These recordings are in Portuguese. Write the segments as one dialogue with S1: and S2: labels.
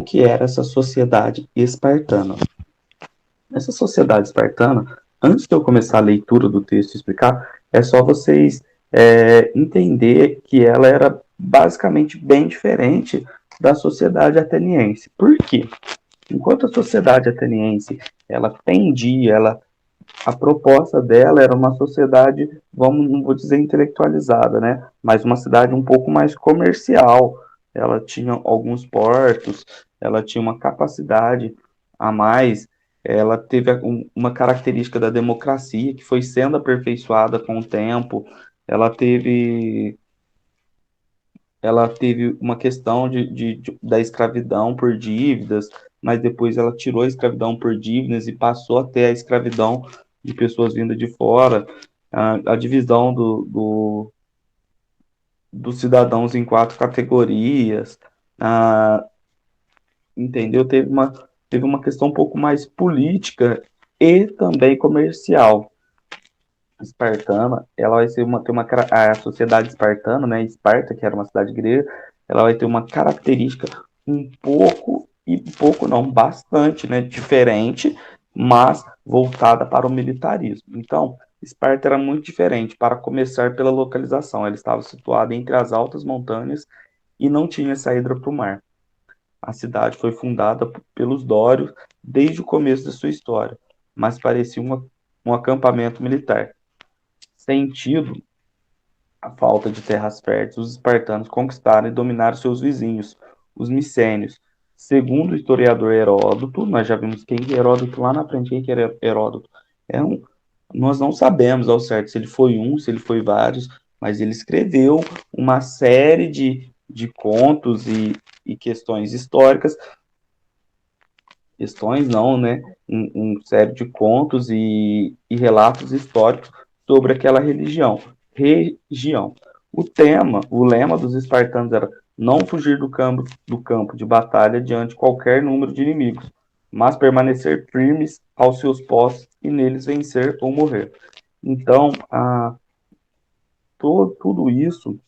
S1: que era essa sociedade espartana. Essa sociedade espartana, antes de eu começar a leitura do texto e explicar, é só vocês entender que ela era basicamente bem diferente da sociedade ateniense. Por quê? Enquanto a sociedade ateniense ela tendia, a proposta dela era uma sociedade, vamos, não vou dizer intelectualizada, né? Mas uma cidade um pouco mais comercial. Ela tinha alguns portos, ela tinha uma capacidade a mais, ela teve uma característica da democracia que foi sendo aperfeiçoada com o tempo. Ela teve, ela teve uma questão da escravidão por dívidas, mas depois ela tirou a escravidão por dívidas e passou a ter a escravidão de pessoas vindas de fora, a divisão dos cidadãos em quatro categorias, a, entendeu? Teve uma questão um pouco mais política e também comercial. Espartana, ela vai ser ter uma a sociedade espartana, né? Esparta, que era uma cidade grega, ela vai ter uma característica um pouco não, bastante, né? Diferente, mas voltada para o militarismo. Então, Esparta era muito diferente, para começar pela localização. Ela estava situada entre as altas montanhas e não tinha saída para o mar. A cidade foi fundada pelos dórios desde o começo da sua história, mas parecia um acampamento militar. Sentido a falta de terras férteis, os espartanos conquistaram e dominaram seus vizinhos, os micênios. Segundo o historiador Heródoto, nós já vimos quem que é Heródoto lá na frente, quem que era Heródoto. É um, nós não sabemos ao certo se ele foi um, se ele foi vários, mas ele escreveu uma série de contos e questões históricas, questões não, né? Série de contos e relatos históricos sobre aquela região. O lema dos espartanos era não fugir do campo de batalha diante de qualquer número de inimigos, mas permanecer firmes aos seus postos e neles vencer ou morrer. Então, tudo isso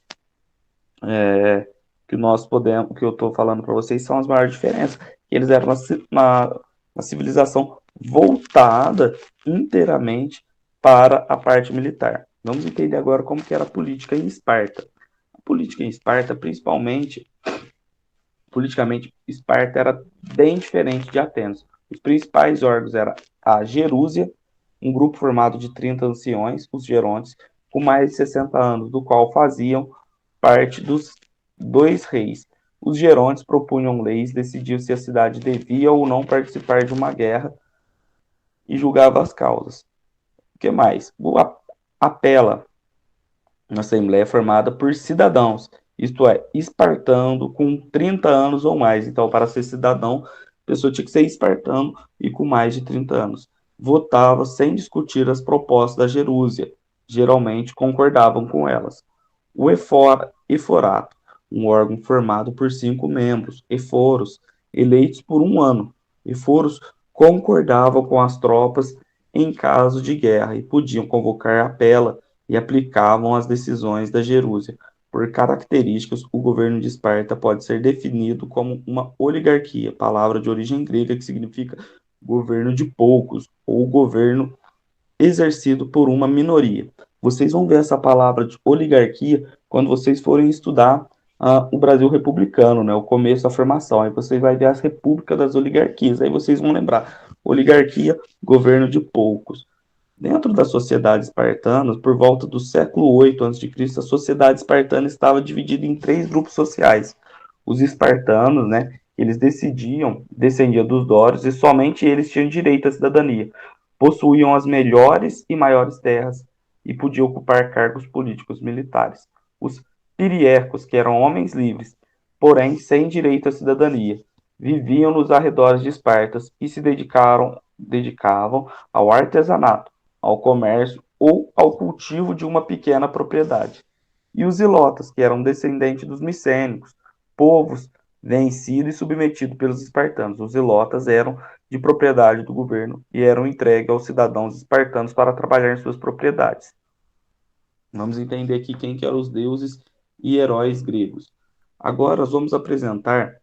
S1: que nós podemos, que eu estou falando para vocês, são as maiores diferenças. Eles eram uma civilização voltada inteiramente para a parte militar. Vamos entender agora como que era a política em Esparta. A política em Esparta, principalmente, politicamente, Esparta era bem diferente de Atenas. Os principais órgãos eram a Gerúsia, um grupo formado de 30 anciões, os gerontes, com mais de 60 anos, do qual faziam parte dos dois reis. Os gerontes propunham leis, decidiam se a cidade devia ou não participar de uma guerra e julgava as causas. O que mais? A Pela, uma assembleia formada por cidadãos, isto é, espartano com 30 anos ou mais. Então, para ser cidadão, a pessoa tinha que ser espartano e com mais de 30 anos. Votava sem discutir as propostas da Gerúsia. Geralmente concordavam com elas. O Eforato, um órgão formado por 5 membros, eforos, eleitos por um ano. Eforos concordavam com as tropas em caso de guerra e podiam convocar a Pela e aplicavam as decisões da Gerúsia. Por características, o governo de Esparta pode ser definido como uma oligarquia, palavra de origem grega que significa governo de poucos ou governo exercido por uma minoria. Vocês vão ver essa palavra de oligarquia quando vocês forem estudar o Brasil republicano, né, o começo da formação. Aí vocês vão ver as repúblicas das oligarquias. Aí vocês vão lembrar: oligarquia, governo de poucos. Dentro da sociedade espartana, por volta do século 8 a.C., a sociedade espartana estava dividida em três grupos sociais. Os espartanos, né, eles descendiam dos dórios e somente eles tinham direito à cidadania. Possuíam as melhores e maiores terras e podiam ocupar cargos políticos militares. Os piriecos, que eram homens livres, porém sem direito à cidadania, viviam nos arredores de Esparta e se dedicavam ao artesanato, ao comércio ou ao cultivo de uma pequena propriedade. E os ilotas, que eram descendentes dos micênicos, povos vencido e submetido pelos espartanos. Os ilotas eram de propriedade do governo e eram entregues aos cidadãos espartanos para trabalhar em suas propriedades. Vamos entender aqui quem que eram os deuses e heróis gregos. Agora nós vamos apresentar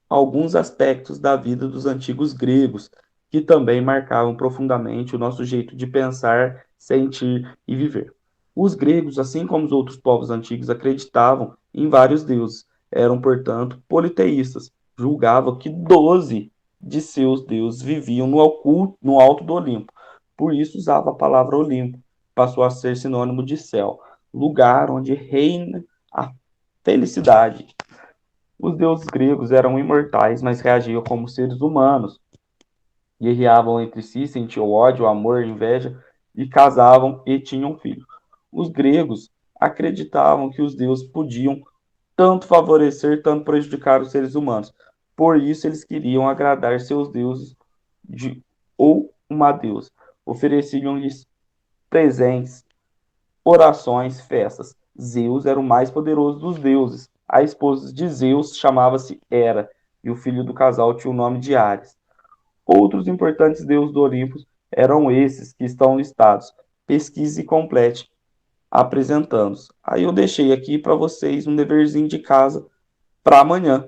S1: alguns aspectos da vida dos antigos gregos, que também marcavam profundamente o nosso jeito de pensar, sentir e viver. Os gregos, assim como os outros povos antigos, acreditavam em vários deuses. Eram, portanto, politeístas. Julgavam que 12 de seus deuses viviam no alto do Olimpo. Por isso usava a palavra Olimpo, passou a ser sinônimo de céu, lugar onde reina a felicidade. Os deuses gregos eram imortais, mas reagiam como seres humanos. Guerreavam entre si, sentiam ódio, amor, inveja e casavam e tinham filhos. Os gregos acreditavam que os deuses podiam tanto favorecer, tanto prejudicar os seres humanos. Por isso, eles queriam agradar seus deuses ou uma deusa. Ofereciam-lhes presentes, orações, festas. Zeus era o mais poderoso dos deuses. A esposa de Zeus chamava-se Hera, e o filho do casal tinha o nome de Ares. Outros importantes deuses do Olimpo eram esses que estão listados. Pesquise e complete, apresentando-os. Aí eu deixei aqui para vocês um deverzinho de casa para amanhã,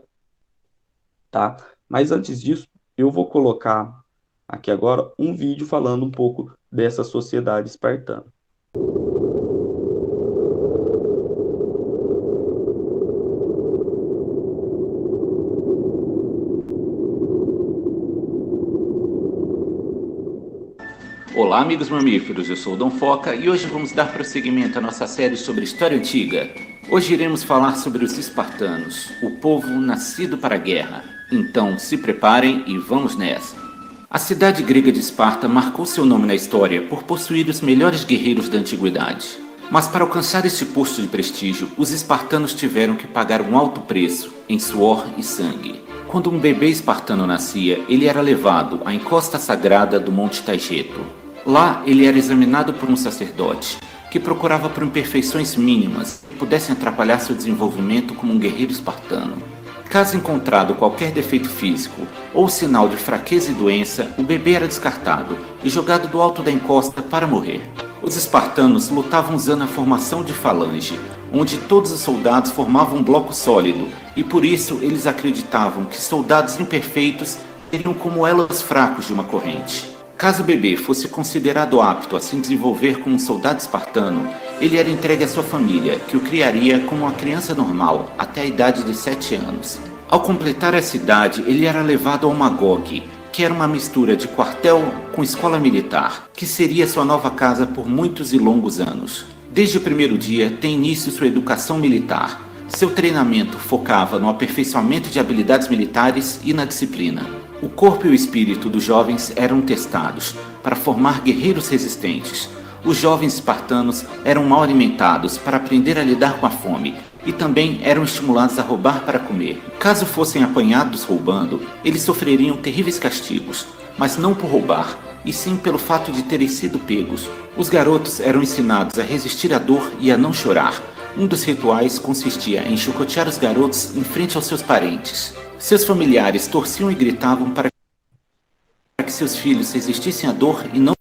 S1: tá? Mas antes disso, eu vou colocar aqui agora um vídeo falando um pouco dessa sociedade espartana.
S2: Olá, amigos mamíferos, eu sou o Dom Foca e hoje vamos dar prosseguimento à nossa série sobre história antiga. Hoje iremos falar sobre os espartanos, o povo nascido para a guerra. Então se preparem e vamos nessa. A cidade grega de Esparta marcou seu nome na história por possuir os melhores guerreiros da antiguidade. Mas para alcançar este posto de prestígio, os espartanos tiveram que pagar um alto preço, em suor e sangue. Quando um bebê espartano nascia, ele era levado à encosta sagrada do Monte Taygeto. Lá, ele era examinado por um sacerdote, que procurava por imperfeições mínimas que pudessem atrapalhar seu desenvolvimento como um guerreiro espartano. Caso encontrado qualquer defeito físico ou sinal de fraqueza e doença, o bebê era descartado e jogado do alto da encosta para morrer. Os espartanos lutavam usando a formação de falange, onde todos os soldados formavam um bloco sólido, e por isso eles acreditavam que soldados imperfeitos seriam como elos fracos de uma corrente. Caso o bebê fosse considerado apto a se desenvolver como um soldado espartano, ele era entregue à sua família, que o criaria como uma criança normal, até a idade de 7 anos. Ao completar essa idade, ele era levado ao Magog, que era uma mistura de quartel com escola militar, que seria sua nova casa por muitos e longos anos. Desde o primeiro dia, tem início sua educação militar. Seu treinamento focava no aperfeiçoamento de habilidades militares e na disciplina. O corpo e o espírito dos jovens eram testados para formar guerreiros resistentes. Os jovens espartanos eram mal alimentados para aprender a lidar com a fome e também eram estimulados a roubar para comer. Caso fossem apanhados roubando, eles sofreriam terríveis castigos, mas não por roubar, e sim pelo fato de terem sido pegos. Os garotos eram ensinados a resistir à dor e a não chorar. Um dos rituais consistia em chicotear os garotos em frente aos seus parentes. Seus familiares torciam e gritavam para que seus filhos resistissem à dor e não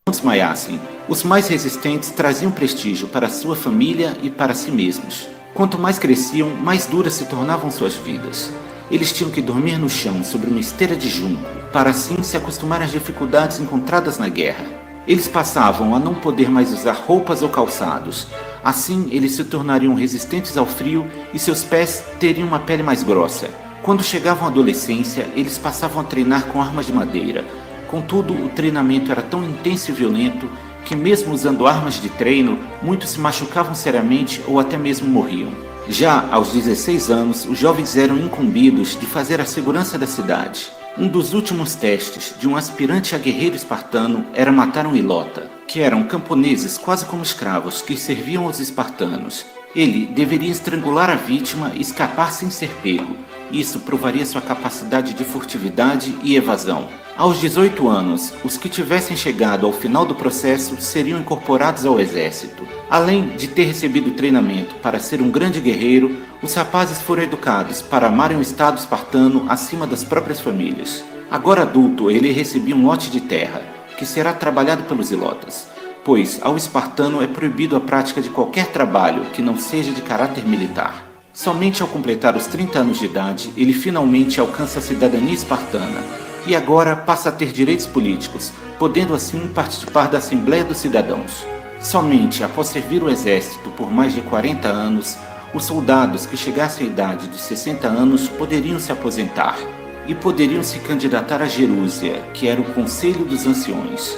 S2: desmaiassem. Os mais resistentes traziam prestígio para sua família e para si mesmos. Quanto mais cresciam, mais duras se tornavam suas vidas. Eles tinham que dormir no chão sobre uma esteira de junco, para assim se acostumar às dificuldades encontradas na guerra. Eles passavam a não poder mais usar roupas ou calçados. Assim, eles se tornariam resistentes ao frio e seus pés teriam uma pele mais grossa. Quando chegavam à adolescência, eles passavam a treinar com armas de madeira. Contudo, o treinamento era tão intenso e violento que, mesmo usando armas de treino, muitos se machucavam seriamente ou até mesmo morriam. Já aos 16 anos, os jovens eram incumbidos de fazer a segurança da cidade. Um dos últimos testes de um aspirante a guerreiro espartano era matar um ilota, que eram camponeses quase como escravos que serviam aos espartanos. Ele deveria estrangular a vítima e escapar sem ser pego. Isso provaria sua capacidade de furtividade e evasão. Aos 18 anos, os que tivessem chegado ao final do processo seriam incorporados ao exército. Além de ter recebido treinamento para ser um grande guerreiro, os rapazes foram educados para amarem o Estado espartano acima das próprias famílias. Agora adulto, ele recebia um lote de terra, que será trabalhado pelos ilotas, pois ao espartano é proibido a prática de qualquer trabalho que não seja de caráter militar. Somente ao completar os 30 anos de idade, ele finalmente alcança a cidadania espartana e agora passa a ter direitos políticos, podendo assim participar da Assembleia dos Cidadãos. Somente após servir o exército por mais de 40 anos, os soldados que chegassem à idade de 60 anos poderiam se aposentar e poderiam se candidatar a Gerúsia, que era o Conselho dos Anciões.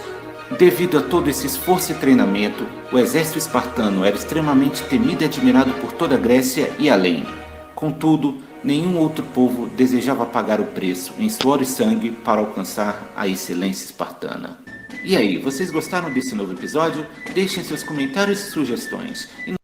S2: Devido a todo esse esforço e treinamento, o exército espartano era extremamente temido e admirado por toda a Grécia e além. Contudo, nenhum outro povo desejava pagar o preço em suor e sangue para alcançar a excelência espartana. E aí, vocês gostaram desse novo episódio? Deixem seus comentários e sugestões. E